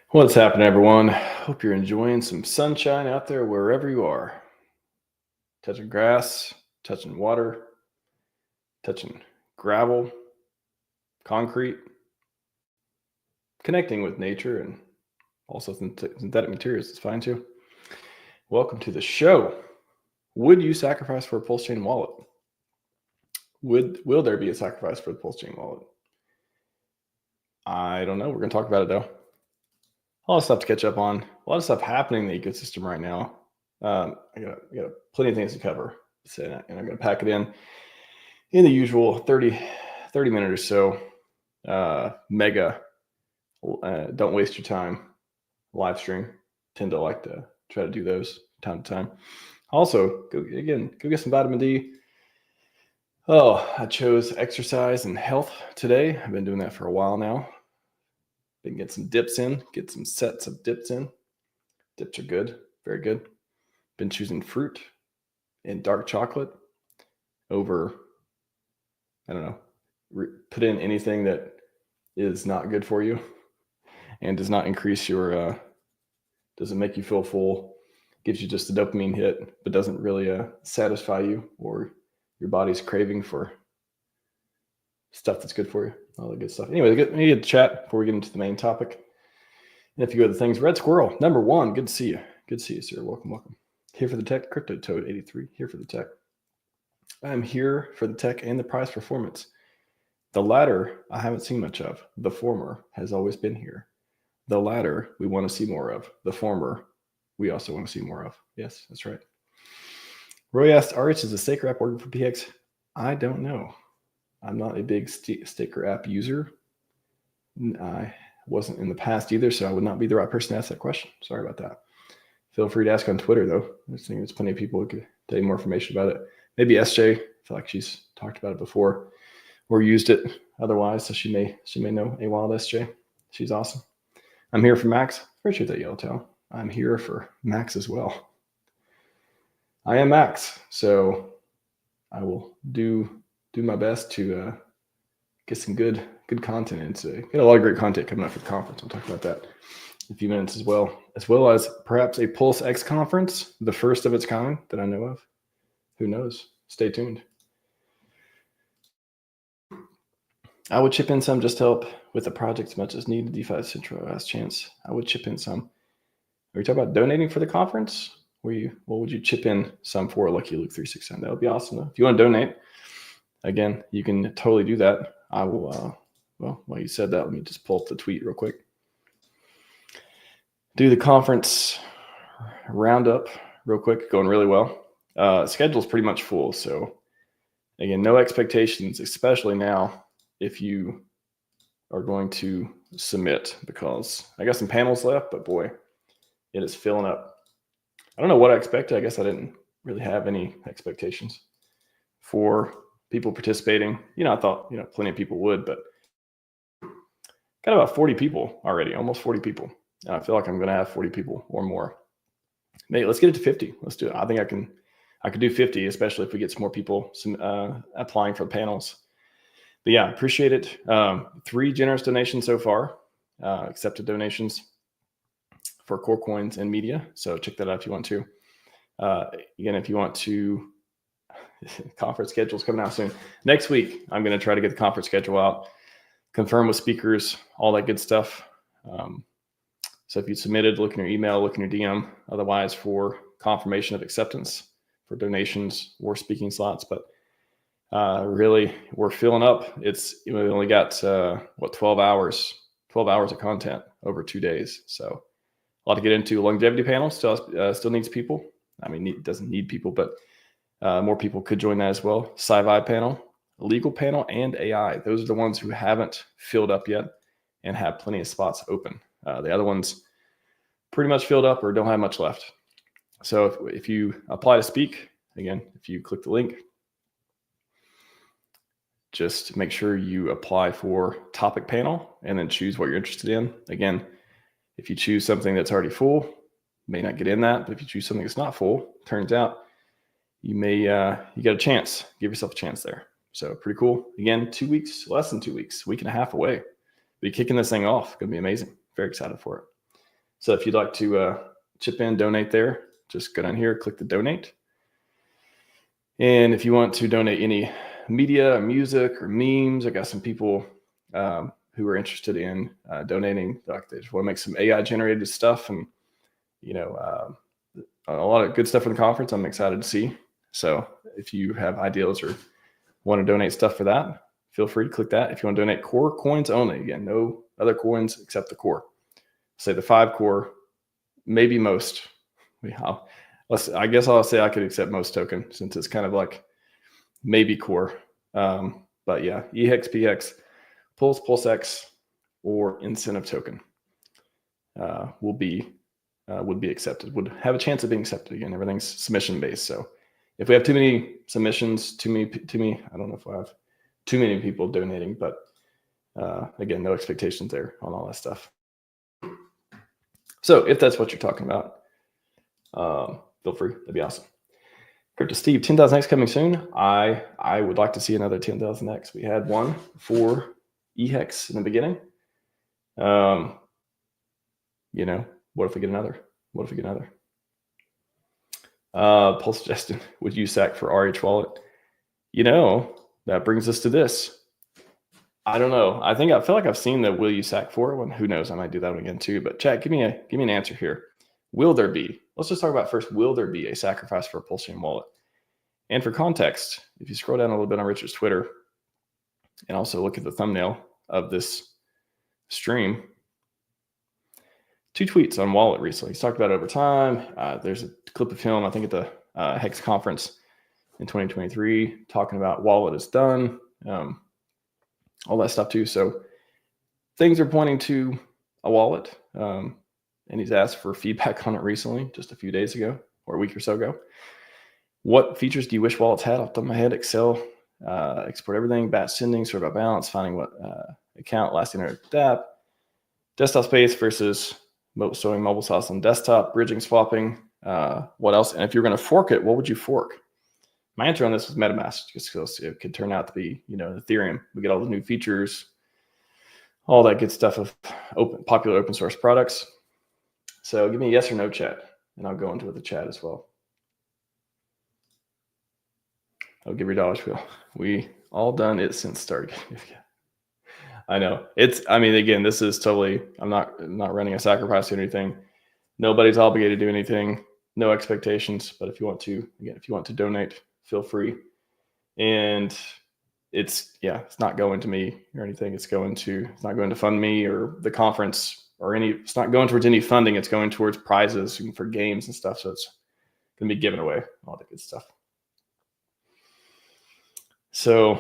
What's happening, everyone? Hope you're enjoying some sunshine out there wherever you are. Touching grass, touching water, touching gravel, concrete, connecting with nature, and also synthetic materials is fine too. Welcome to the show. Would you sacrifice for a PulseChain wallet? Will there be a sacrifice for the PulseChain wallet? I don't know. We're going to talk about it though. A lot of stuff to catch up on. A lot of stuff happening in the ecosystem right now. I got plenty of things to cover, and I'm going to pack it in the usual 30 minute or so mega don't waste your time live stream. Tend to like to try to do those time to time. Also, go get some vitamin D. I chose exercise and health today. I've been doing that for a while now. Been getting some dips in, get some sets of dips in. Dips are good, very good. Been choosing fruit and dark chocolate over, I don't know, put in anything that is not good for you and does not increase your, doesn't make you feel full, gives you just a dopamine hit, but doesn't really satisfy you or your body's craving for stuff that's good for you, all the good stuff. Anyway, we get to chat before we get into the main topic. And if you go to the things, Red Squirrel, number one, good to see you. Good to see you, sir. Welcome. Here for the tech, Crypto Toad 83, here for the tech. I'm here for the tech and the price performance. The latter, I haven't seen much of. The former has always been here. The latter, we want to see more of. The former, we also want to see more of. Yes, that's right. Roy asked, RH is a staker app working for PX? I don't know. I'm not a big staker app user. I wasn't in the past either, so I would not be the right person to ask that question. Sorry about that. Feel free to ask on Twitter, though. I think there's plenty of people who could tell you more information about it. Maybe SJ. I feel like she's talked about it before or used it otherwise, so she may know a wild SJ. She's awesome. I'm here for Max. Appreciate that, Yellowtail. I'm here for Max as well. I am Max, so I will do my best to get some good content into. Get a lot of great content coming up for the conference. We'll talk about that in a few minutes as well as perhaps a PulseX conference, the first of its kind that I know of. Who knows? Stay tuned. I would chip in some just to help with the project as much as needed. DeFi Central last chance. I would chip in some. Are you talking about donating for the conference? What would you chip in some for, Lucky Luke 369? That would be awesome though. If you want to donate, again, you can totally do that. I will, while you said that, let me just pull up the tweet real quick. Do the conference roundup real quick, going really well. Schedule's pretty much full. So again, no expectations, especially now if you are going to submit, because I got some panels left, but boy, it is filling up. I don't know what I expected. I guess I didn't really have any expectations for people participating. I thought, plenty of people would, but got about 40 people already, almost 40 people. And I feel like I'm going to have 40 people or more. Maybe let's get it to 50. Let's do it. I think I could do 50, especially if we get some more people applying for the panels. But yeah, appreciate it. 3 generous donations so far, accepted donations for core coins and media. So check that out if you want to. Again, if you want to, conference schedule is coming out soon. Next week, I'm going to try to get the conference schedule out, confirm with speakers, all that good stuff. So if you submitted, look in your email, look in your DM, otherwise for confirmation of acceptance for donations or speaking slots. But really, we're filling up. We only got 12 hours of content over 2 days. So a lot to get into. Longevity panel still needs people. I mean, it doesn't need people, but more people could join that as well. Scivive panel, legal panel, and AI. Those are the ones who haven't filled up yet and have plenty of spots open. The other ones pretty much filled up or don't have much left. So if you apply to speak, again, if you click the link, just make sure you apply for topic panel and then choose what you're interested in. Again, if you choose something that's already full, you may not get in that. But if you choose something that's not full, turns out you got a chance. Give yourself a chance there. So pretty cool. Again, 2 weeks, less than 2 weeks, week and a half away. Be kicking this thing off. Going to be amazing. Very excited for it. So if you'd like to chip in, donate there, just go down here, click the donate. And if you want to donate any media or music or memes, I got some people who are interested in donating. Like they just want to make some AI generated stuff, and a lot of good stuff for the conference. I'm excited to see. So if you have ideas or want to donate stuff for that, feel free to click that. If you want to donate core coins only, again, no other coins except the core. Say the 5 core, maybe most. I guess I'll say I could accept most token since it's kind of like maybe core. But yeah, EX, PX, Pulse, PulseX, or incentive token would be accepted, would have a chance of being accepted. Again, everything's submission based. So if we have too many submissions, too many, I don't know if I have too many people donating, but again, no expectations there on all that stuff. So if that's what you're talking about, feel free. That'd be awesome. Crypto Steve, 10,000X coming soon. I would like to see another 10,000X. We had one for EHEX in the beginning. What if we get another? Pulse Justin, would you sack for RH wallet? That brings us to this. I don't know. I feel like I've seen the will you sack for one. Who knows? I might do that one again too. But chat, give me an answer here. Will there be? Let's just talk about first. Will there be a sacrifice for a PulseChain wallet? And for context, if you scroll down a little bit on Richard's Twitter, and also look at the thumbnail of this stream, 2 tweets on wallet recently. He's talked about it over time. There's a clip of him, I think, at the Hex conference in 2023, talking about wallet is done, all that stuff too. So things are pointing to a wallet, and he's asked for feedback on it recently, just a few days ago or a week or so ago. What features do you wish wallets had? Off the top of my head, Excel, export everything, batch sending, sort by balance, finding what account, last internet dApp, desktop space versus showing mobile sauce on desktop, bridging, swapping, what else? And if you're going to fork it, what would you fork? My answer on this was MetaMask, just because it could turn out to be, Ethereum. We get all the new features, all that good stuff of popular open source products. So give me a yes or no, chat, and I'll go into the chat as well. I'll give your dollars, Phil. We all done it since start. I know again, this is totally, I'm not running a sacrifice or anything. Nobody's obligated to do anything, no expectations, but if you want to donate, feel free. And it's not going to me or anything. It's not going to fund me or the conference or it's not going towards any funding. It's going towards prizes for games and stuff. So it's going to be given away, all the good stuff. So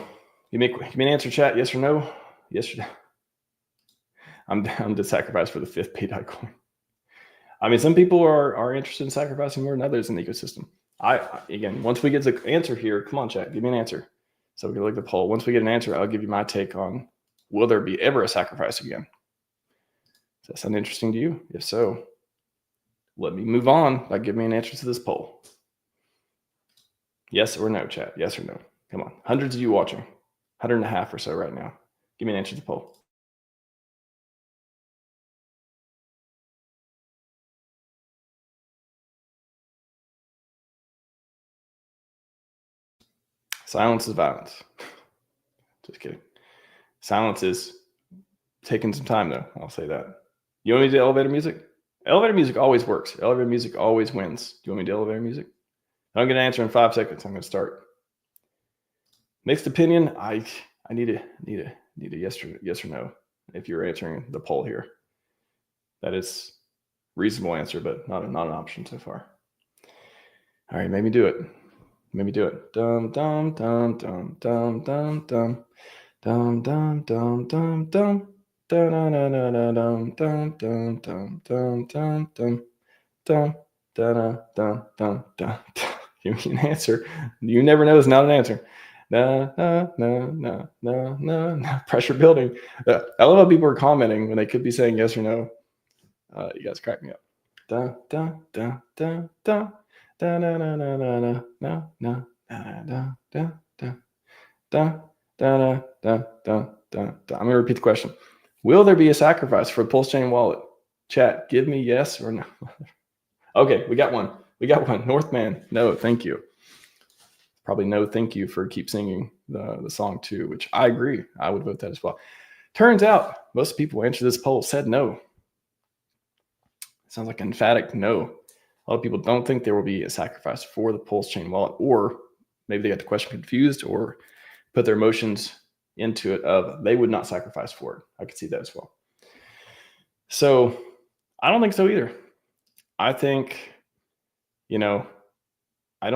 give me an answer, chat. Yes or no? Yes or no? I'm down to sacrifice for the 5th PayDot coin. Some people are interested in sacrificing more than others in the ecosystem. Again, once we get the answer here, come on, chat, give me an answer. So we can look at the poll. Once we get an answer, I'll give you my take on, will there be ever a sacrifice again? Does that sound interesting to you? If so, let me move on. Give me an answer to this poll. Yes or no, chat? Yes or no? Come on. Hundreds of you watching. 100.5 or so right now. Give me an answer to the poll. Silence is violence. Just kidding. Silence is taking some time, though. I'll say that. You want me to do elevator music? Elevator music always works. Elevator music always wins. Do you want me to do elevator music? I'm going to answer in 5 seconds. I'm going to start. Mixed opinion. I need a yes or no. If you're answering the poll here, that is reasonable answer, but not an option so far. All right, maybe do it. Dum dum dum dum dum dum dum dum dum dum dum dum. Dum dum dum dum dum dum dum dum dum dum dum dum dum. Give me an answer. You never know. It's not an answer. No. Pressure building. I love how people are commenting when they could be saying yes or no. You guys crack me up. Da da da da da da da da da da da da da da da da da da. I'm gonna repeat the question. Will there be a sacrifice for the PulseChain wallet? Chat, give me yes or no. Okay, we got one. Northman, no, thank you. Probably no thank you for keep singing the song too, which I agree. I would vote that as well. Turns out most people who answered this poll said no. Sounds like an emphatic no. A lot of people don't think there will be a sacrifice for the PulseChain wallet, or maybe they got the question confused or put their emotions into it of they would not sacrifice for it. I could see that as well. So I don't think so either. I think, I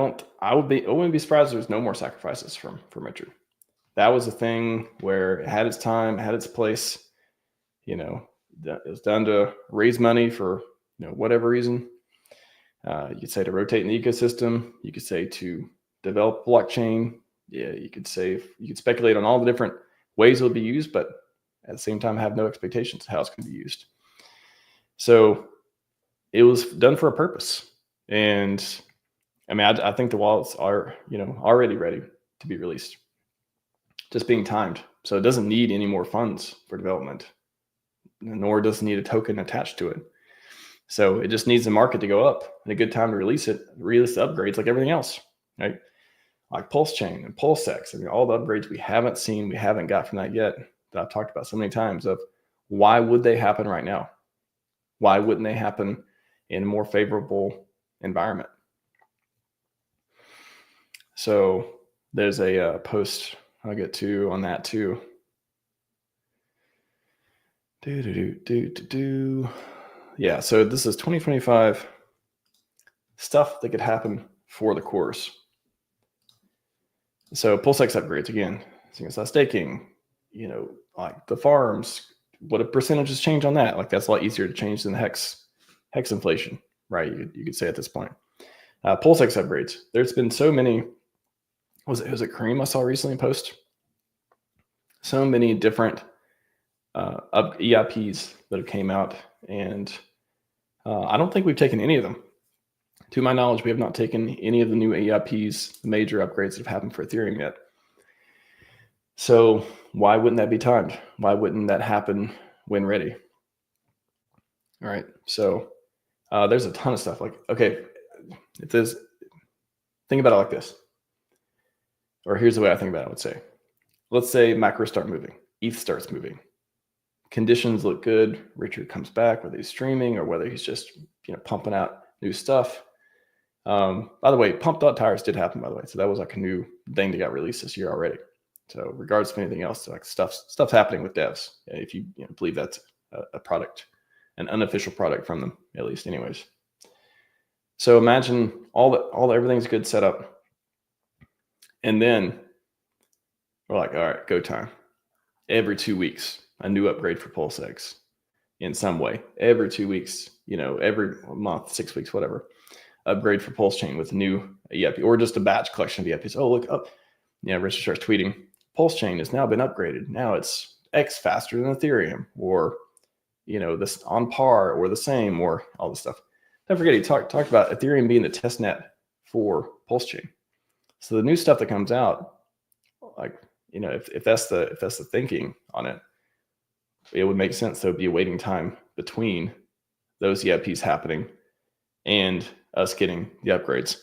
wouldn't be surprised if there's no more sacrifices from Richard. That was a thing where it had its time, had its place. It was done to raise money for whatever reason. You could say to rotate in the ecosystem. You could say to develop blockchain. Yeah, you could speculate on all the different ways it'll be used, but at the same time have no expectations of how it's going to be used. So it was done for a purpose. And I mean, I think the wallets are, already ready to be released, just being timed. So it doesn't need any more funds for development, nor does it need a token attached to it. So it just needs the market to go up and a good time to release the upgrades like everything else, right? Like PulseChain and PulseX. I mean, all the upgrades we haven't got from that yet, that I've talked about so many times, of why would they happen right now? Why wouldn't they happen in a more favorable environment? So there's a post I'll get to on that too. Yeah, so this is 2025 stuff that could happen for the course. So PulseX upgrades again, single side staking, like the farms, what a percentages change on that? Like that's a lot easier to change than the hex inflation, right? You could say at this point. PulseX upgrades. There's been so many. Was it Kareem I saw recently post? So many different EIPs that have came out, and I don't think we've taken any of them. To my knowledge, we have not taken any of the new EIPs, the major upgrades that have happened for Ethereum yet. So why wouldn't that be timed? Why wouldn't that happen when ready? All right. So there's a ton of stuff. Like, okay, think about it like this. Or here's the way I think about it, I would say. Let's say macros start moving. ETH starts moving. Conditions look good. Richard comes back, whether he's streaming or whether he's just pumping out new stuff. By the way, pump.tires did happen, by the way. So that was like a new thing that got released this year already. So regardless of anything else, like stuff's happening with devs. If you, believe that's a product, an unofficial product from them, at least anyways. So imagine everything's good set up. And then we're like, all right, go time. Every 2 weeks, a new upgrade for PulseX in some way. Every 2 weeks, every month, 6 weeks, whatever. Upgrade for PulseChain with a new EIP, or just a batch collection of EIPs. Oh, look up. Richard starts tweeting, PulseChain has now been upgraded. Now it's X faster than Ethereum, or, this on par or the same, or all this stuff. Don't forget, he talked about Ethereum being the test net for PulseChain. So the new stuff that comes out, like, if that's the thinking on it, it would make sense. There would be a waiting time between those EIPs happening and us getting the upgrades.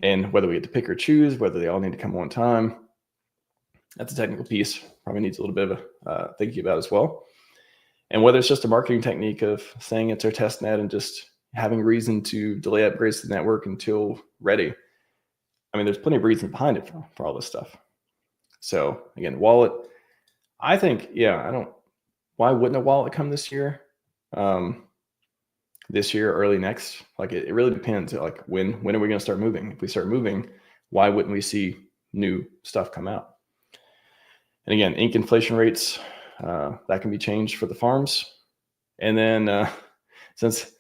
And whether we get to pick or choose, whether they all need to come one time, that's a technical piece. Probably needs a little bit of thinking about as well. And whether it's just a marketing technique of saying it's our test net and just having reason to delay upgrades to the network until ready. I mean, there's plenty of reason behind it for all this stuff. So again, wallet, I think, why wouldn't a wallet come this year? This year, early next? Like it really depends. Like when are we going to start moving? If we start moving, why wouldn't we see new stuff come out? And again, ink inflation rates, that can be changed for the farms. And then since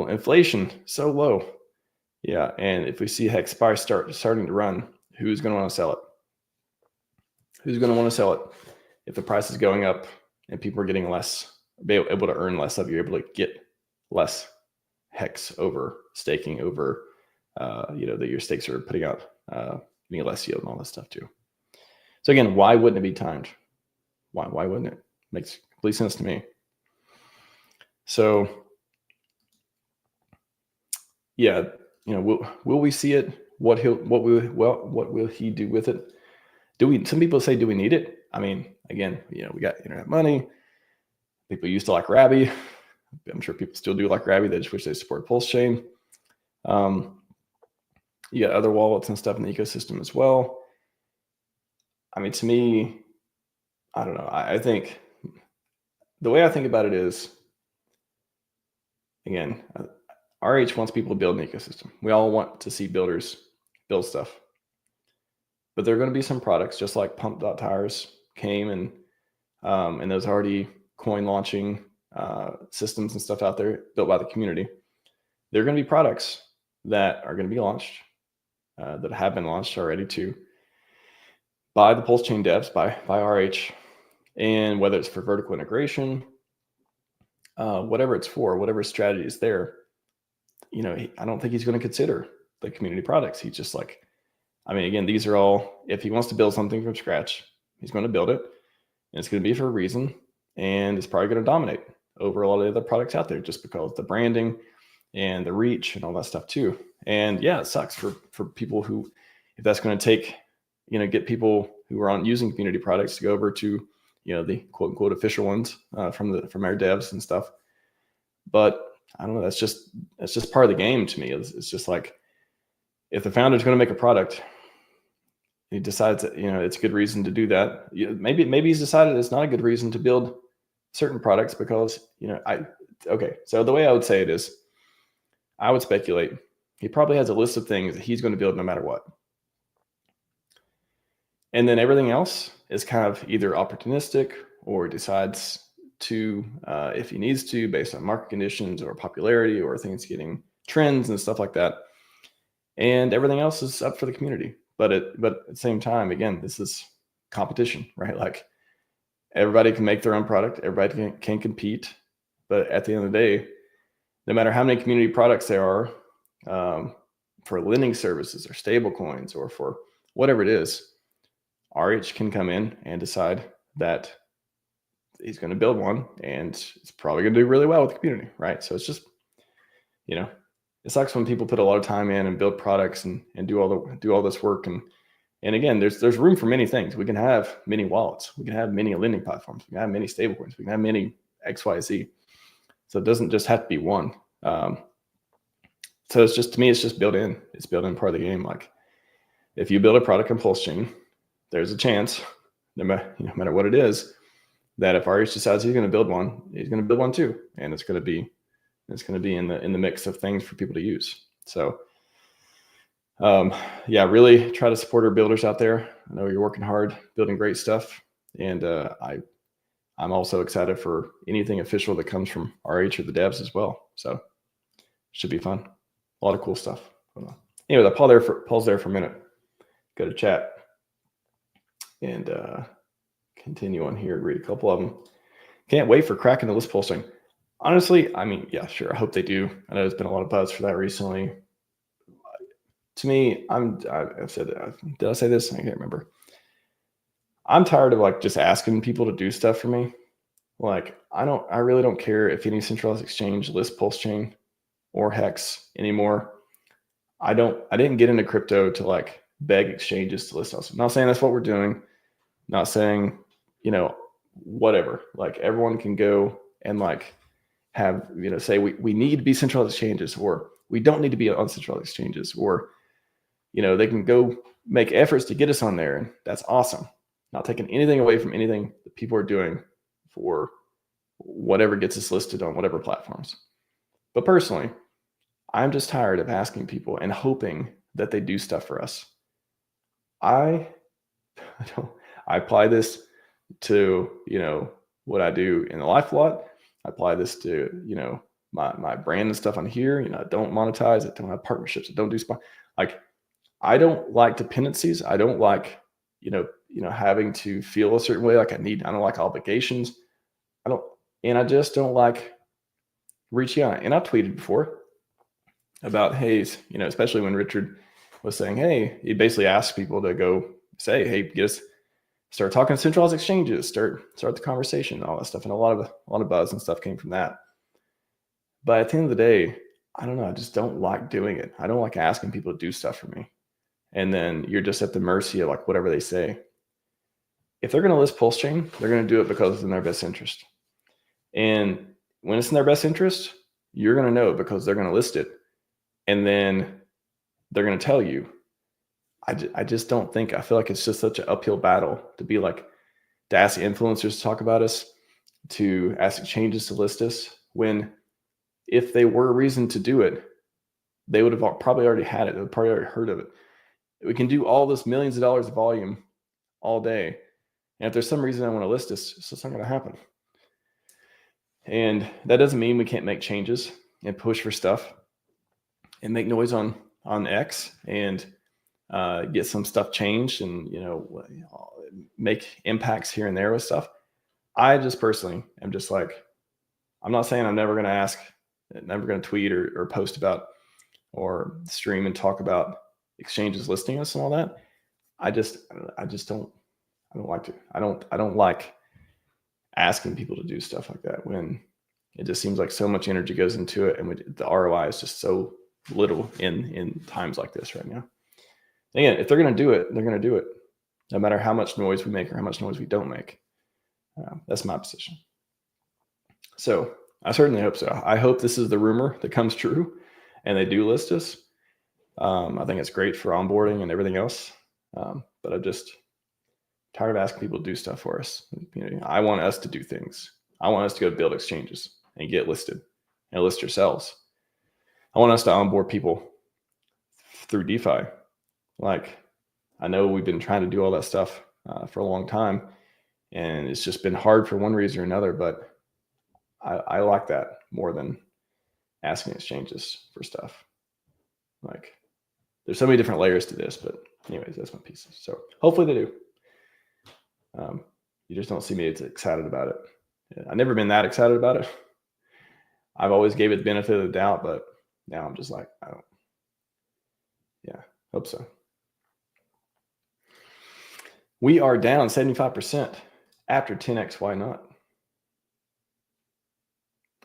inflation so low, and if we see hex price starting to run, who's going to want to sell it? Who's going to want to sell it if the price is going up and people are getting less, be able to earn less of, you're able to get less hex over staking over, that your stakes are putting out, getting less yield and all this stuff too. So again, why wouldn't it be timed? Why wouldn't it? Makes complete sense to me. So yeah, will we see it? What will he do with it? Some people say, do we need it? I mean, again, we got internet money. People used to like Rabby. I'm sure people still do like Rabby. They just wish they support PulseChain. You got other wallets and stuff in the ecosystem as well. I mean, to me, I don't know. I think the way I think about it is, again, RH wants people to build an ecosystem. We all want to see builders build stuff. But there are going to be some products, just like Pump.Tires came and those already coin launching systems and stuff out there built by the community. There are going to be products that are going to be launched, that have been launched already too, by the PulseChain devs, by RH, and whether it's for vertical integration, whatever it's for, whatever strategy is there, I don't think he's going to consider the community products. He's just like, I mean, again, these are all, if he wants to build something from scratch, he's going to build it, and it's going to be for a reason, and it's probably going to dominate over a lot of the other products out there just because the branding and the reach and all that stuff too. And yeah, it sucks for people who, if that's going to take, get people who are using community products to go over to, the quote unquote official ones from our devs and stuff. But I don't know. That's just part of the game to me. It's just like, if the founder's going to make a product, he decides that, it's a good reason to do that. Maybe he's decided it's not a good reason to build certain products because, okay. So the way I would say it is, I would speculate he probably has a list of things that he's going to build no matter what. And then everything else is kind of either opportunistic or decides to, if he needs to, based on market conditions or popularity or things getting trends and stuff like that. And everything else is up for the community. But at the same time, again, this is competition, right? Like, everybody can make their own product. Everybody can compete. But at the end of the day, no matter how many community products there are, for lending services or stable coins or for whatever it is, RH can come in and decide that he's going to build one, and it's probably going to do really well with the community, right? So it's just, it sucks when people put a lot of time in and build products and do all this work. And again, there's room for many things. We can have many wallets. We can have many lending platforms. We can have many stablecoins. We can have many XYZ. So it doesn't just have to be one. So it's just, to me, it's just built in. It's built in part of the game. Like, if you build a product on PulseChain, there's a chance, no matter what it is, that if RH decides he's going to build one, he's going to build one too, and it's going to be in the mix of things for people to use. So, yeah, really try to support our builders out there. I know you're working hard, building great stuff, and I'm also excited for anything official that comes from RH or the devs as well. So, it should be fun. A lot of cool stuff. Anyway, Paul's there for a minute. Go to chat and continue on here. Read a couple of them. Can't wait for cracking the list pulsing. Honestly, I mean, yeah, sure. I hope they do. I know there's been a lot of buzz for that recently. To me, I've said that. Did I say this? I can't remember. I'm tired of like just asking people to do stuff for me. Like, I really don't care if any centralized exchange lists PulseChain or Hex anymore. I didn't get into crypto to like beg exchanges to list us. I'm not saying that's what we're doing. Not saying, whatever. Like, everyone can go and like have, say we need to be centralized exchanges, or we don't need to be on centralized exchanges, or, they can go make efforts to get us on there. And that's awesome. Not taking anything away from anything that people are doing for whatever gets us listed on whatever platforms. But personally, I'm just tired of asking people and hoping that they do stuff for us. I apply this to, what I do in the life a lot. I apply this to, my brand and stuff on here. I don't monetize. I don't have partnerships. I don't do like, I don't like dependencies. I don't like, having to feel a certain way. Like I don't like obligations. I just don't like reaching out. And I tweeted before about, hey, especially when Richard was saying, hey, he basically asked people to go say, hey, start talking to centralized exchanges, start the conversation, all that stuff. And a lot of buzz and stuff came from that. But at the end of the day, I don't know. I just don't like doing it. I don't like asking people to do stuff for me. And then you're just at the mercy of like whatever they say. If they're going to list PulseChain, they're going to do it because it's in their best interest. And when it's in their best interest, you're going to know because they're going to list it. And then they're going to tell you. I just don't think, I feel like it's just such an uphill battle to be like, to ask the influencers to talk about us, to ask exchanges to list us, when if they were a reason to do it, they would have probably already had it. They would probably already heard of it. We can do all this millions of dollars of volume all day. And if there's some reason I want to list this, it's just not going to happen. And that doesn't mean we can't make changes and push for stuff and make noise on X and get some stuff changed and, make impacts here and there with stuff. I just personally am just like, I'm not saying I'm never going to ask, never going to tweet or post about or stream and talk about exchanges listing us and all that. I don't like to. I don't like asking people to do stuff like that when it just seems like so much energy goes into it, and the ROI is just so little in times like this right now. Again, if they're going to do it, they're going to do it, no matter how much noise we make or how much noise we don't make. That's my position. So I certainly hope so. I hope this is the rumor that comes true, and they do list us. I think it's great for onboarding and everything else. But I'm just tired of asking people to do stuff for us. I want us to do things. I want us to go build exchanges and get listed and list yourselves. I want us to onboard people through DeFi. Like, I know we've been trying to do all that stuff for a long time, and it's just been hard for one reason or another, but I like that more than asking exchanges for stuff. Like, there's so many different layers to this, but anyways, that's my piece. So hopefully they do. You just don't see me as excited about it. I've never been that excited about it. I've always gave it the benefit of the doubt, but now I'm just like, hope so. We are down 75% after 10x. Why not?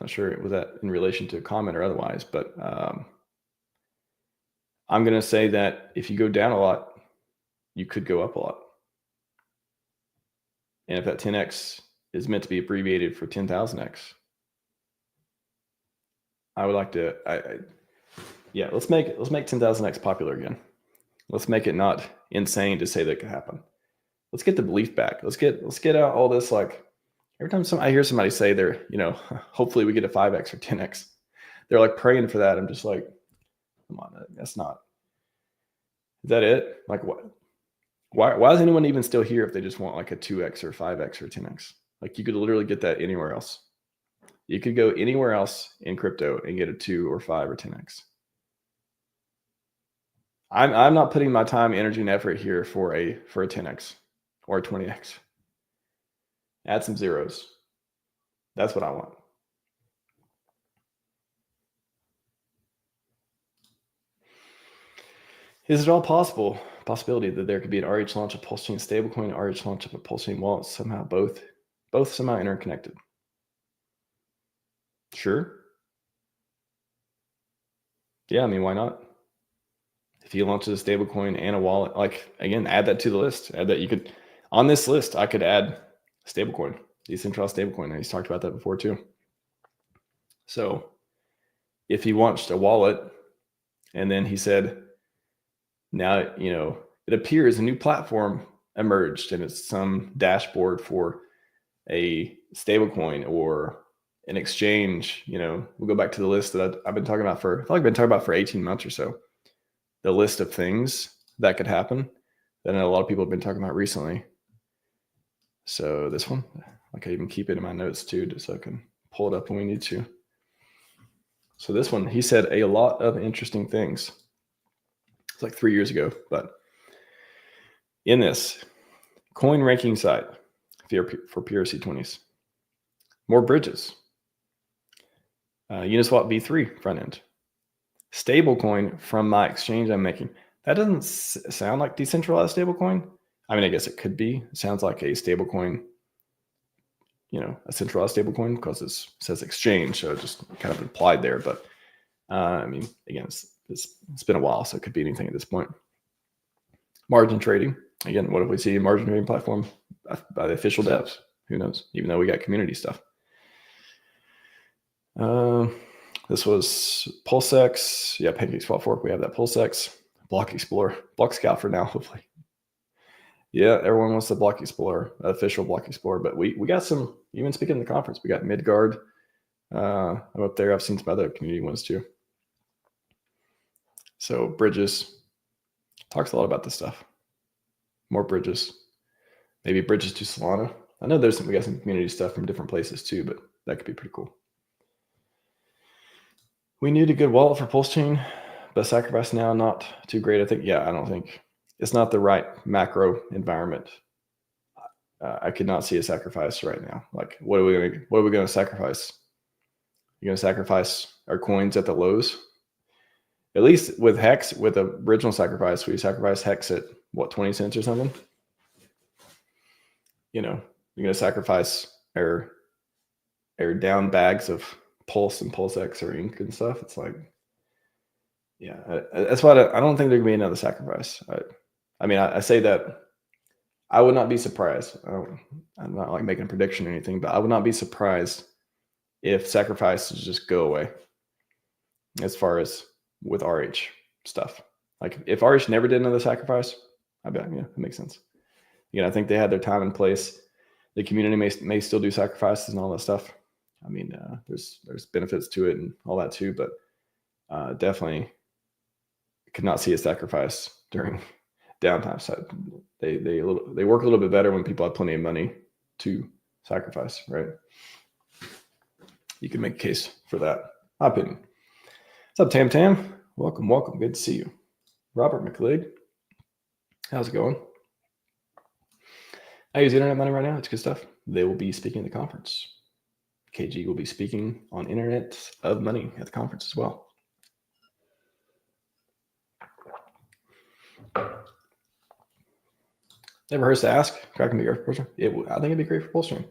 Not sure was that in relation to a comment or otherwise, but I'm going to say that if you go down a lot, you could go up a lot. And if that 10x is meant to be abbreviated for 10,000x, I would like to, let's make 10,000x popular again. Let's make it not insane to say that could happen. Let's get the belief back. Let's get out all this, like, every time I hear somebody say they're, hopefully we get a 5x or 10x, they're like praying for that. I'm just like, come on, that's not. Is that it? Like, what? Why is anyone even still here if they just want like a 2x or 5x or 10x? Like, you could literally get that anywhere else. You could go anywhere else in crypto and get a 2 or 5 or 10x. I'm not putting my time, energy, and effort here for a 10x or a 20x. Add some zeros. That's what I want. Is it all possibility that there could be an RH launch of PulseChain stablecoin, RH launch of a PulseChain wallet, somehow both somehow interconnected? Sure. Yeah, I mean, why not? If he launches a stablecoin and a wallet, like, again, add that to the list. Add that. You could, on this list, I could add stablecoin, decentralized stablecoin. And he's talked about that before too. So if he launched a wallet and then he said, now, it appears a new platform emerged and it's some dashboard for a stablecoin or an exchange, we'll go back to the list that I've been talking about I feel like I've been talking about for 18 months or so. The list of things that could happen that I know a lot of people have been talking about recently. So this one, like, I even keep it in my notes too, just so I can pull it up when we need to. So this one, he said a lot of interesting things. It's like 3 years ago, but in this coin ranking site for PRC20s, more bridges, Uniswap V3 front end, stablecoin from my exchange I'm making. That doesn't sound like decentralized stablecoin. I mean, I guess it could be. It sounds like a stablecoin a centralized stablecoin because it says exchange, so it just kind of implied there. But I mean, again, it's been a while, so it could be anything at this point. Margin trading. Again, what if we see a margin trading platform by the official devs? Who knows? Even though we got community stuff. This was PulseX. Yeah, Pancake Swap Fork. We have that PulseX. Block Explorer. Block Scout for now, hopefully. Yeah, everyone wants the Block Explorer, official Block Explorer. But we got some, even speaking of the conference, we got Midgard. I'm up there. I've seen some other community ones too. So Bridges talks a lot about this stuff. More Bridges. Maybe Bridges to Solana. I know we got some community stuff from different places too, but that could be pretty cool. We need a good wallet for PulseChain, but sacrifice now not too great. I think, I don't think it's not the right macro environment. I could not see a sacrifice right now. Like, what are we going to sacrifice? You're going to sacrifice our coins at the lows? At least with Hex, with the original sacrifice, we sacrificed Hex at what, 20 cents or something? You're going to sacrifice our down bags of Pulse and PulseX or ink and stuff. It's like, that's why I don't think there can be another sacrifice. I mean, I say that I would not be surprised. I'm not like making a prediction or anything, but I would not be surprised if sacrifices just go away as far as with RH stuff. Like if RH never did another sacrifice, I bet, it makes sense. I think they had their time and place. The community may still do sacrifices and all that stuff. I mean, there's benefits to it and all that too, but definitely could not see a sacrifice during downtime. So they work a little bit better when people have plenty of money to sacrifice, right? You can make a case for that. My opinion. What's up, Tam Tam? Welcome. Good to see you. Robert McLeod. How's it going? I use internet money right now. It's good stuff. They will be speaking at the conference. KG will be speaking on Internet of Money at the conference as well. Never hurts to ask. Cracking be great for PulseChain. I think it'd be great for PulseChain.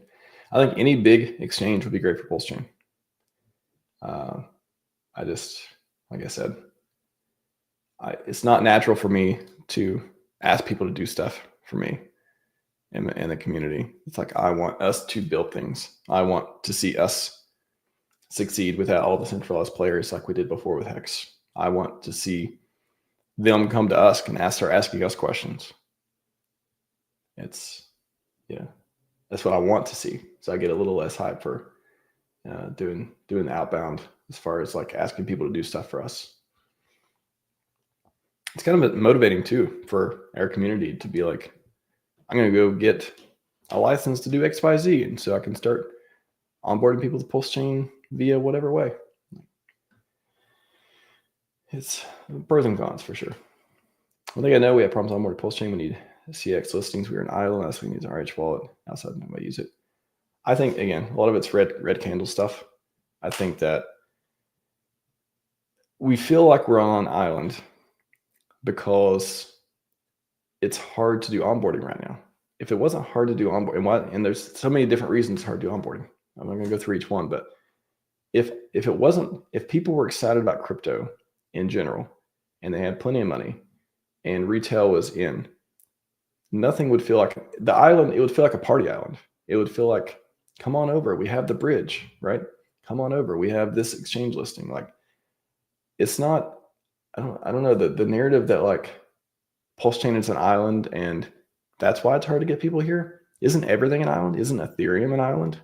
I think any big exchange would be great for PulseChain. I just, like I said, it's not natural for me to ask people to do stuff for me in the community. It's like I want us to build things. I want to see us succeed without all the centralized players like we did before with Hex. I want to see them come to us and start asking us questions. That's what I want to see. So I get a little less hype for doing the outbound as far as like asking people to do stuff for us. It's kind of motivating too for our community to be like, I'm going to go get a license to do XYZ. And so I can start onboarding people to PulseChain via whatever way. It's pros and cons for sure. One thing I know, we have problems onboarding PulseChain. We need CX listings. We are an island. That's why we use an RH wallet. Outside, nobody use it. I think, again, a lot of it's red candle stuff. I think that we feel like we're on an island because it's hard to do onboarding right now. If it wasn't hard to do onboarding, and there's so many different reasons it's hard to do onboarding. I'm not going to go through each one, but if people were excited about crypto in general and they had plenty of money and retail was in, nothing would feel like the island. It would feel like a party island. It would feel like, come on over. We have the bridge, right? Come on over. We have this exchange listing. Like, it's not, I don't know, the narrative that like PulseChain is an island and that's why it's hard to get people here. Isn't everything an island? Isn't Ethereum an island?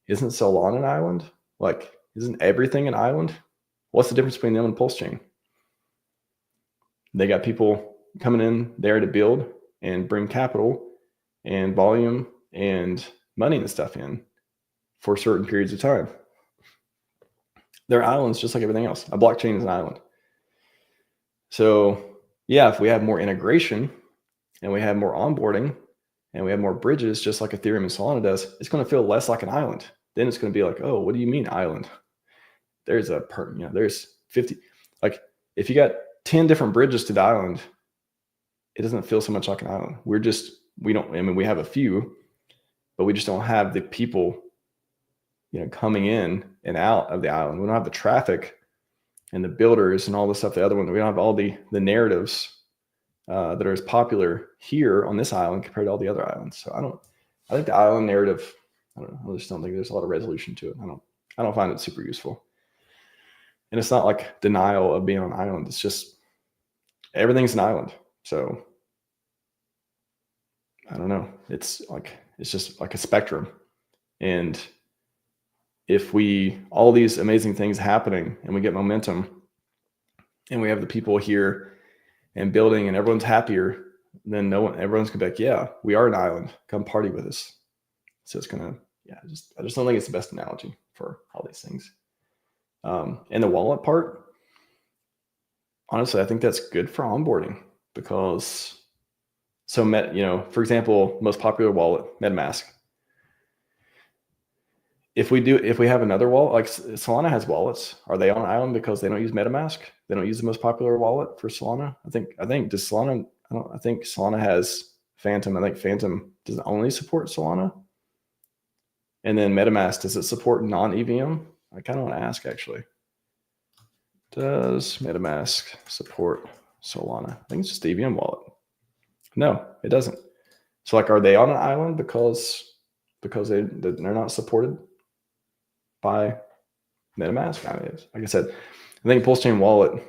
Isn't Solana an island? Like, isn't everything an island? What's the difference between them and PulseChain? They got people coming in there to build and bring capital and volume and money and stuff in for certain periods of time. They're islands just like everything else. A blockchain is an island. So yeah, if we have more integration and we have more onboarding and we have more bridges, just like Ethereum and Solana does, it's going to feel less like an island. Then it's going to be like, oh, what do you mean island? There's there's 50, like if you got 10 different bridges to the island, it doesn't feel so much like an island. We have a few, but we just don't have the people, coming in and out of the island. We don't have the traffic and the builders and all the stuff. The other one, we don't have all the narratives that are as popular here on this island compared to all the other islands. So I think the island narrative, I don't know. I just don't think there's a lot of resolution to it. I don't find it super useful. And it's not like denial of being on an island. It's just everything's an island. So I don't know. It's just like a spectrum. And if all these amazing things happening and we get momentum and we have the people here and building and everyone's happier, then everyone's gonna be like, yeah, we are an island. Come party with us. So it's gonna, I just don't think it's the best analogy for all these things. And the wallet part, honestly, I think that's good for onboarding because for example, most popular wallet, MetaMask. If we have another wallet, like Solana has wallets, are they on an island because they don't use MetaMask? They don't use the most popular wallet for Solana? I think Solana has Phantom. I think Phantom doesn't only support Solana. And then MetaMask, does it support non-EVM? I kind of want to ask actually. Does MetaMask support Solana? I think it's just the EVM wallet. No, it doesn't. So are they on an island because they're not supported by MetaMask? I mean, like I said, I think PulseChain wallet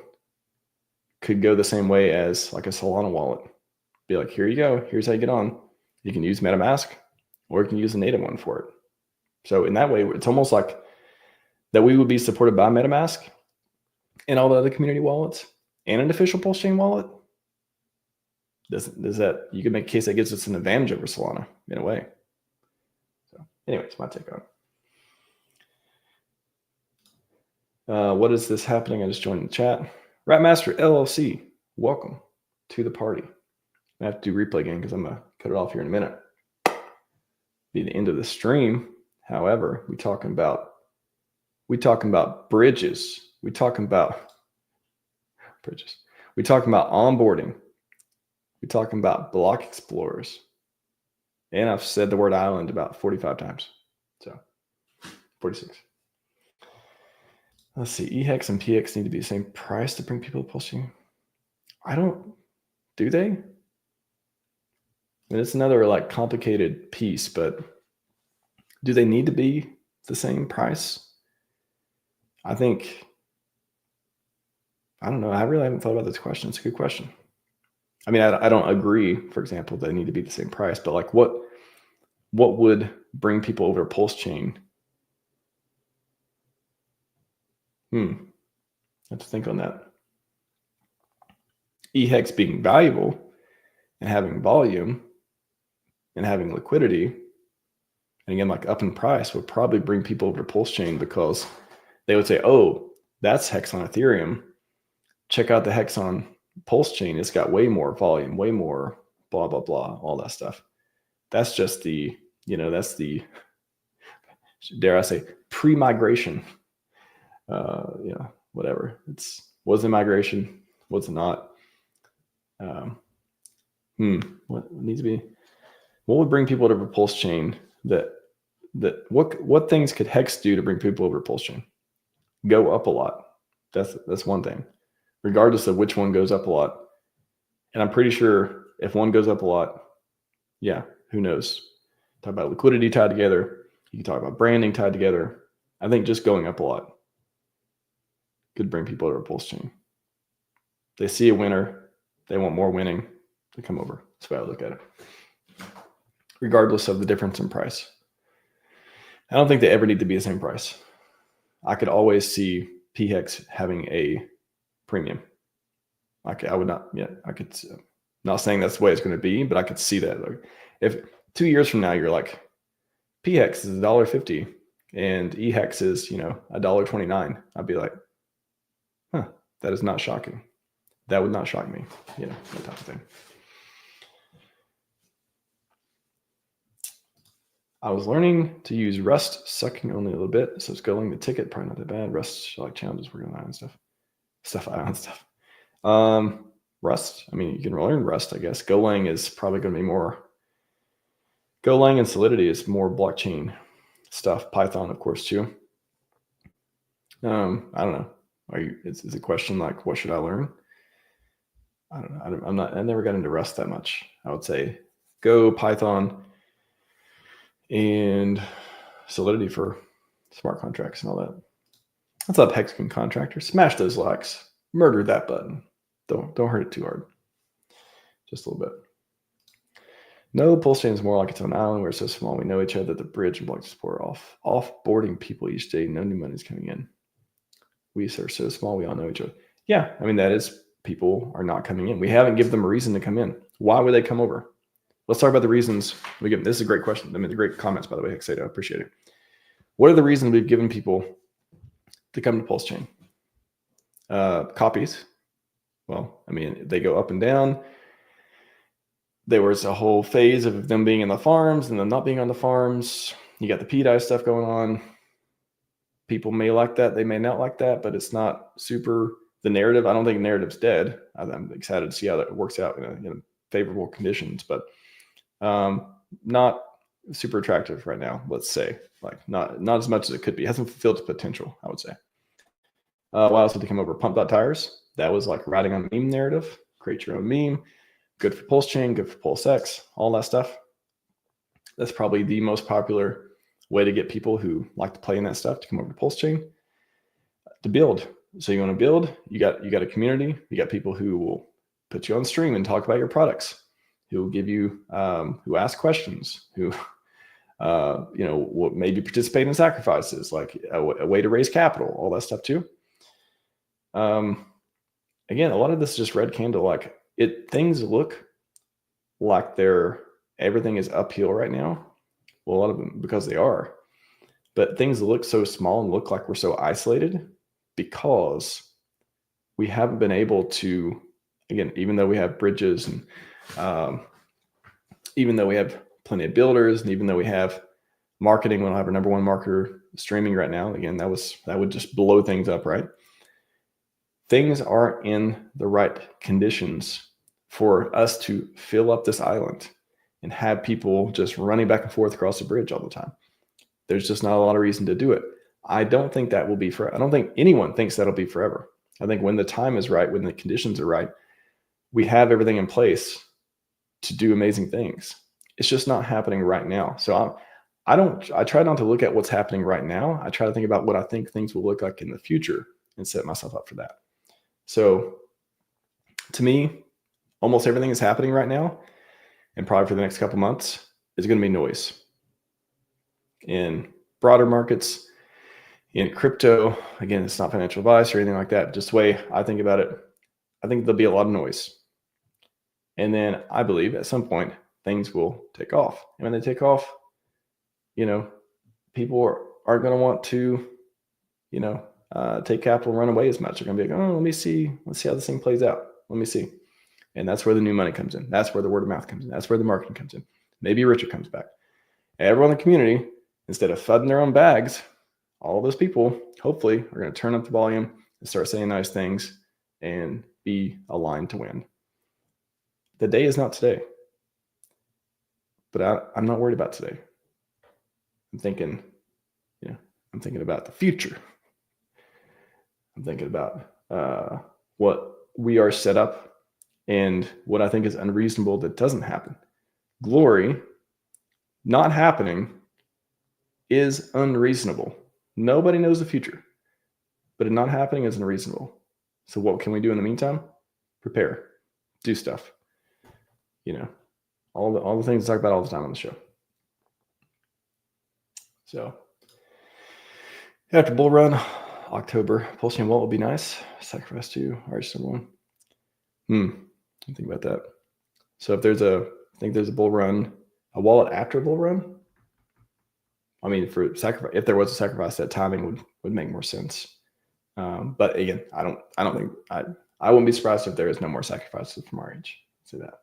could go the same way as like a Solana wallet. Be like, here you go. Here's how you get on. You can use MetaMask or you can use a native one for it. So in that way, it's almost like that we would be supported by MetaMask and all the other community wallets and an official PulseChain wallet. Does that, you can make a case that gives us an advantage over Solana in a way. So anyways, my take on it. What is this happening? I just joined the chat. Ratmaster LLC, welcome to the party. I have to do replay again because I'm going to cut it off here in a minute. Be the end of the stream. However, we talking about bridges. We talking about onboarding. We talking about block explorers. And I've said the word island about 45 times. So 46. Let's see. EHEX and PX need to be the same price to bring people to PulseChain. Do they? I mean, it's another complicated piece, but do they need to be the same price? I don't know. I really haven't thought about this question. It's a good question. I mean, I don't agree, for example, they need to be the same price, but what would bring people over to PulseChain? I have to think on that. EHEX being valuable and having volume and having liquidity, and again, up in price would probably bring people over to PulseChain because they would say, oh, that's Hex on Ethereum. Check out the Hex on PulseChain. It's got way more volume, way more blah, blah, blah, all that stuff. That's just that's the, dare I say, pre-migration. Whatever. Was it migration? Was it not? What needs to be? What would bring people to PulseChain? What things could Hex do to bring people over to PulseChain? Go up a lot. That's one thing, regardless of which one goes up a lot. And I'm pretty sure if one goes up a lot, who knows? Talk about liquidity tied together. You can talk about branding tied together. I think just going up a lot could bring people to PulseChain. They see a winner, they want more winning, they come over. That's the way I look at it. Regardless of the difference in price. I don't think they ever need to be the same price. I could always see PHEX having a premium. I would not, not saying that's the way it's going to be, but I could see that. If 2 years from now, you're like, PHEX is $1.50 and EHEX is, $1.29, I'd be like, that is not shocking. That would not shock me, that type of thing. I was learning to use Rust, sucking only a little bit, so scaling the ticket, probably not that bad. Rust, challenges, working on island stuff. Rust, I mean, you can learn Rust, I guess. Golang is probably going to be more Golang and Solidity is more blockchain stuff. Python, of course, too. I don't know. Is a question like, what should I learn? I don't know. I never got into Rust that much. I would say Go, Python, and Solidity for smart contracts and all that. What's up, Hexagon Contractor? Smash those likes. Murder that button. Don't hurt it too hard. Just a little bit. No, PulseChain is more like its own island. We're so small. We know each other. The bridge and block support offboarding people each day. No new money is coming in. We are so small. We all know each other. Yeah, I mean, that is, people are not coming in. We haven't given them a reason to come in. Why would they come over? Let's talk about the reasons we give. This is a great question. I mean, the great comments, by the way, Hexada. I appreciate it. What are the reasons we've given people to come to PulseChain? Copies. Well, I mean, they go up and down. There was a whole phase of them being in the farms and them not being on the farms. You got the PDI stuff going on. People may like that. They may not like that, but it's not super the narrative. I don't think the narrative's dead. I'm excited to see how that works out in favorable conditions, but not super attractive right now, let's say. Like not as much as it could be. It hasn't fulfilled its potential, I would say. Why else did they come over? Pump.tires. That was like riding on a meme narrative. Create your own meme. Good for PulseChain, good for PulseX, all that stuff. That's probably the most popular way to get people who like to play in that stuff to come over to PulseChain to build. So you want to build, you got a community, you got people who will put you on stream and talk about your products, who will give you, who ask questions, who, will maybe participate in sacrifices, like a way to raise capital, all that stuff too. Again, a lot of this is just red candle, like things look like everything is uphill right now. Well, a lot of them, because they are, but things look so small and look like we're so isolated because we haven't been able to, again, even though we have bridges and even though we have plenty of builders and even though we have marketing, we don't have our number one marketer streaming right now. Again, that would just blow things up, right? Things aren't in the right conditions for us to fill up this island and have people just running back and forth across the bridge all the time. There's just not a lot of reason to do it. I don't think that will be I don't think anyone thinks that'll be forever. I think when the time is right, when the conditions are right, we have everything in place to do amazing things. It's just not happening right now. So I try not to look at what's happening right now. I try to think about what I think things will look like in the future and set myself up for that. So to me, almost everything that's happening right now, and probably for the next couple months, is going to be noise. In broader markets, in crypto, again, it's not financial advice or anything like that. Just the way I think about it, I think there'll be a lot of noise. And then I believe at some point things will take off. And when they take off, people aren't going to want to, take capital and run away as much. They're going to be like, oh, let's see how this thing plays out. Let me see. And that's where the new money comes in. That's where the word of mouth comes in. That's where the marketing comes in. Maybe Richard comes back. Everyone in the community, instead of fudding their own bags, all of those people, hopefully, are going to turn up the volume and start saying nice things and be aligned to win. The day is not today. But I'm not worried about today. I'm thinking about the future. I'm thinking about what we are set up and what I think is unreasonable that doesn't happen. Glory not happening is unreasonable. Nobody knows the future, but it not happening is unreasonable. So what can we do in the meantime? Prepare, do stuff. All the things I talk about all the time on the show. So after bull run, October, PulseChain wallet would be nice. Sacrifice to RH1. Think about that. So if there's a bull run, a wallet after a bull run, I mean, for sacrifice, if there was a sacrifice, that timing would make more sense. But again, I don't think I wouldn't be surprised if there is no more sacrifices from RH. Say that.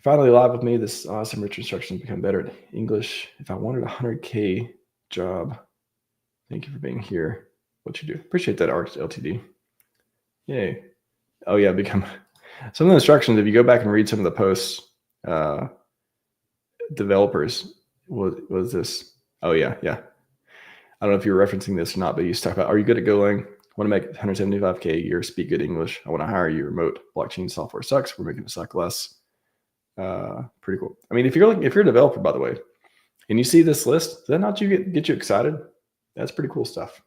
Finally live with me. This awesome rich instructions become better at English. If I wanted a 100K job, thank you for being here. What you do? Appreciate that, ARC LTD. Yay. Oh yeah, become some of the instructions. If you go back and read some of the posts, developers was this. Oh yeah. I don't know if you're referencing this or not, but you talk about, are you good at Golang? Want to make $175K a year, speak good English. I want to hire you. Remote blockchain software sucks. We're making it suck less. Pretty cool. I mean, if you're a developer, by the way, and you see this list, does that not get you excited? That's pretty cool stuff.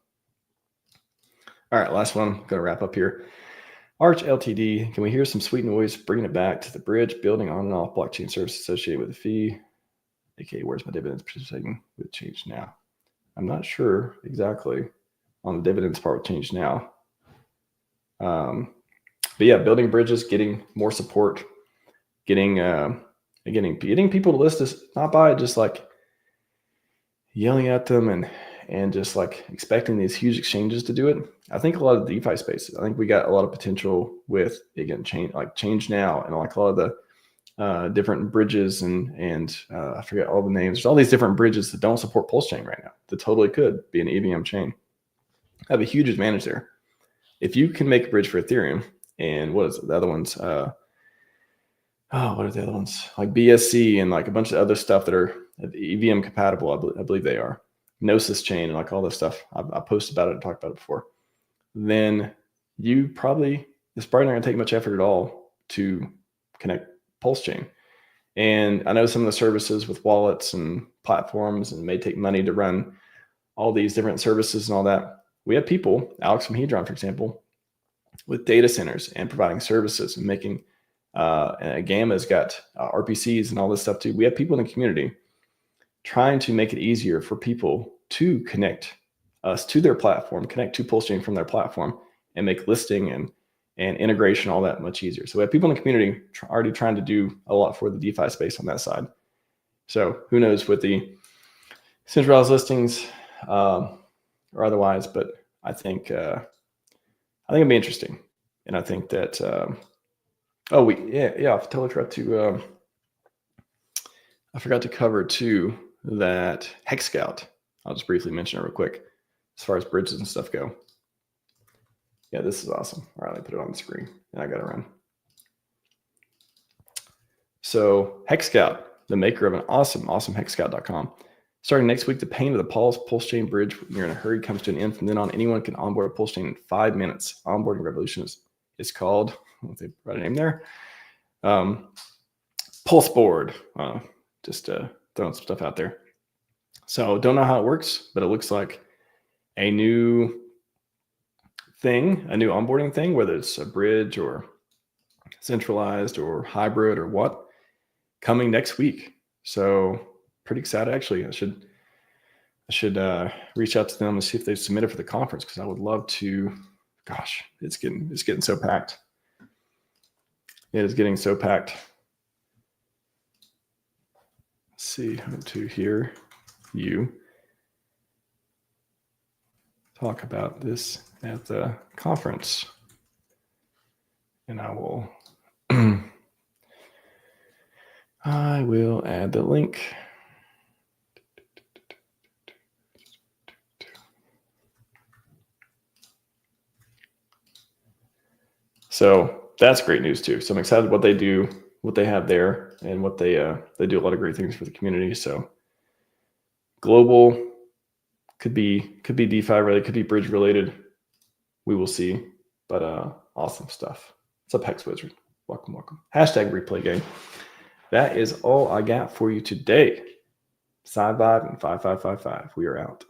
All right, last one. I'm going to wrap up here. Arch Ltd. Can we hear some sweet noise bringing it back to the bridge, building on and off blockchain service associated with the fee? AKA, where's my dividends participating with change now? I'm not sure exactly on the dividends part with change now. But yeah, building bridges, getting more support, getting people to list this, not by just like yelling at them and just like expecting these huge exchanges to do it. I think a lot of the DeFi space, I think we got a lot of potential with, again, change now, and like a lot of the different bridges and I forget all the names. There's all these different bridges that don't support PulseChain right now that totally could be an EVM chain. Have a huge advantage there. If you can make a bridge for Ethereum, and what is it? The other ones? What are the other ones? Like BSC and like a bunch of other stuff that are EVM compatible. I believe they are. Gnosis chain and like all this stuff. I posted about it and talked about it before. Then it's probably not going to take much effort at all to connect PulseChain. And I know some of the services with wallets and platforms and may take money to run all these different services and all that. We have people, Alex from Hedron, for example, with data centers and providing services and making, and Gamma's got RPCs and all this stuff too. We have people in the community trying to make it easier for people to connect us to their platform, connect to PulseChain from their platform, and make listing and integration all that much easier. So we have people in the community already trying to do a lot for the DeFi space on that side. So who knows with the centralized listings or otherwise, but I think it'll be interesting. And I think that I totally forgot to cover too that Hex Scout. I'll just briefly mention it real quick as far as bridges and stuff go. Yeah, this is awesome. All right, let me put it on the screen and I got to run. So Hex Scout, the maker of an awesome hexscout.com. Starting next week, the pain of the PulseChain bridge when you're in a hurry comes to an end. From then on, anyone can onboard a PulseChain in 5 minutes. Onboarding revolution is called, what they write a name there, Pulseboard. Just throwing some stuff out there. So don't know how it works, but it looks like a new thing, a new onboarding thing, whether it's a bridge or centralized or hybrid or what, coming next week. So pretty excited. Actually, I should reach out to them and see if they've submitted for the conference, because I would love to. Gosh, it's getting so packed. It is getting so packed. Let's see how to hear you talk about this at the conference, and I will add the link. So that's great news too. So I'm excited what they do, what they have there, and what they do a lot of great things for the community. So global could be DeFi related, could be bridge related. We will see, but awesome stuff. What's up, Hex Wizard? Welcome. Hashtag replay game. That is all I got for you today. Scivive and 5555. We are out.